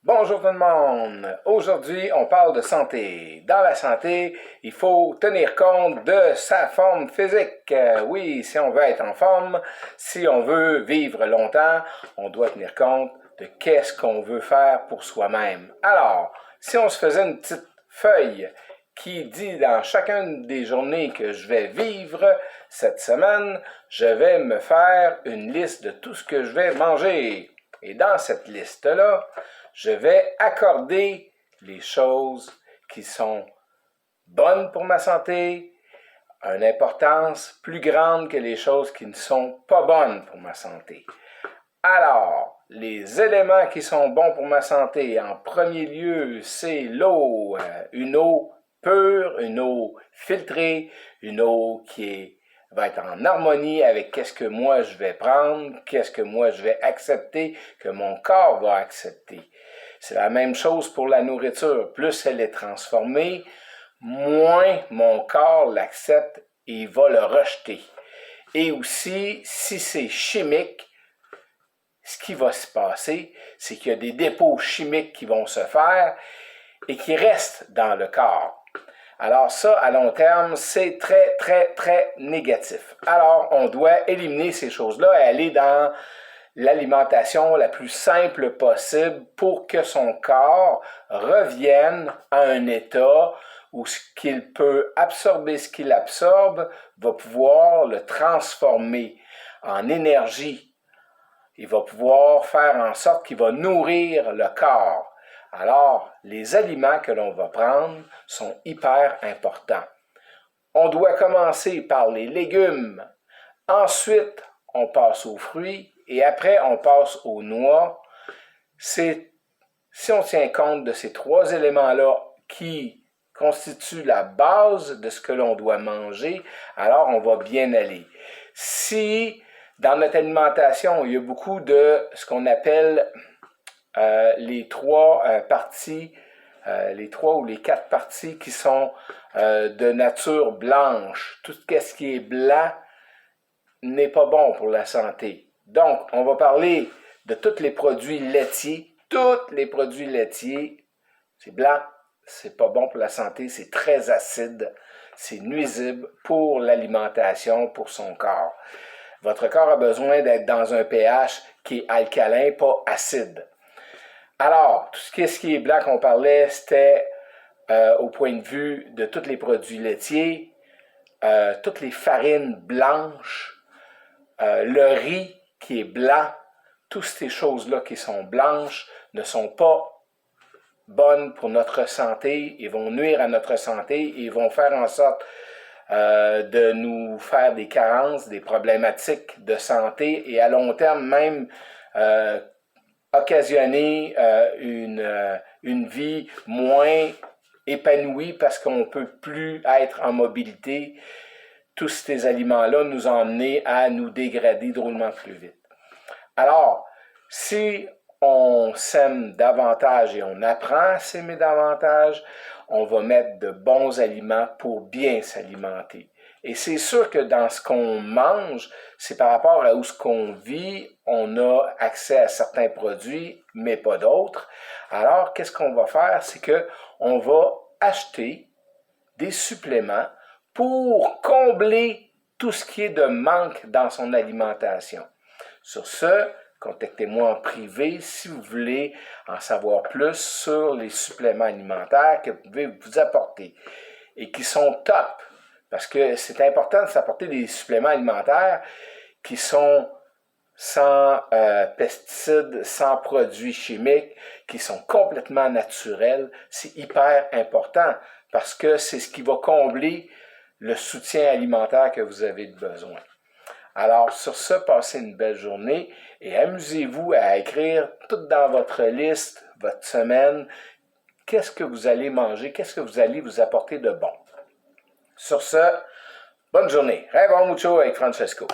Bonjour tout le monde! Aujourd'hui, on parle de santé. Dans la santé, il faut tenir compte de sa forme physique. Oui, si on veut être en forme, si on veut vivre longtemps, on doit tenir compte de qu'est-ce qu'on veut faire pour soi-même. Alors, si on se faisait une petite feuille qui dit dans chacune des journées que je vais vivre cette semaine, je vais me faire une liste de tout ce que je vais manger. Et dans cette liste-là, je vais accorder les choses qui sont bonnes pour ma santé, une importance plus grande que les choses qui ne sont pas bonnes pour ma santé. Alors, les éléments qui sont bons pour ma santé, en premier lieu, c'est l'eau, une eau pure, une eau filtrée, une eau qui va être en harmonie avec qu'est-ce que moi je vais prendre, qu'est-ce que moi je vais accepter, que mon corps va accepter. C'est la même chose pour la nourriture. Plus elle est transformée, moins mon corps l'accepte et il va le rejeter. Et aussi, si c'est chimique, ce qui va se passer, c'est qu'il y a des dépôts chimiques qui vont se faire et qui restent dans le corps. Alors ça, à long terme, c'est très, très, très négatif. Alors, on doit éliminer ces choses-là et aller dans l'alimentation la plus simple possible pour que son corps revienne à un état où ce qu'il peut absorber, ce qu'il absorbe, va pouvoir le transformer en énergie. Il va pouvoir faire en sorte qu'il va nourrir le corps. Alors, les aliments que l'on va prendre sont hyper importants. On doit commencer par les légumes. Ensuite, on passe aux fruits et après, on passe aux noix. Si on tient compte de ces trois éléments-là qui constituent la base de ce que l'on doit manger, alors on va bien aller. Si dans notre alimentation, il y a beaucoup de ce qu'on appelle les trois parties, les trois ou les quatre parties qui sont de nature blanche. Tout ce qui est blanc n'est pas bon pour la santé. Donc, on va parler de tous les produits laitiers. Tous les produits laitiers, c'est blanc, c'est pas bon pour la santé, c'est très acide, c'est nuisible pour l'alimentation, pour son corps. Votre corps a besoin d'être dans un pH qui est alcalin, pas acide. Alors, tout ce qui est blanc qu'on parlait, c'était au point de vue de tous les produits laitiers, toutes les farines blanches, le riz qui est blanc, toutes ces choses-là qui sont blanches ne sont pas bonnes pour notre santé, ils vont nuire à notre santé, ils vont faire en sorte de nous faire des carences, des problématiques de santé et à long terme même occasionner une vie moins épanouie parce qu'on ne peut plus être en mobilité. Tous ces aliments-là nous ont amenés à nous dégrader drôlement plus vite. Alors, si on sème davantage et on apprend à s'aimer davantage, on va mettre de bons aliments pour bien s'alimenter. Et c'est sûr que dans ce qu'on mange, c'est par rapport à où ce qu'on vit, on a accès à certains produits, mais pas d'autres. Alors, qu'est-ce qu'on va faire? C'est qu'on va acheter des suppléments pour combler tout ce qui est de manque dans son alimentation. Sur ce, contactez-moi en privé si vous voulez en savoir plus sur les suppléments alimentaires que vous pouvez vous apporter et qui sont top. Parce que c'est important de s'apporter des suppléments alimentaires qui sont sans pesticides, sans produits chimiques, qui sont complètement naturels. C'est hyper important parce que c'est ce qui va combler le soutien alimentaire que vous avez besoin. Alors, sur ce, passez une belle journée et amusez-vous à écrire tout dans votre liste, votre semaine, qu'est-ce que vous allez manger, qu'est-ce que vous allez vous apporter de bon. Sur ce, bonne journée. Rêve mucho avec Francesco.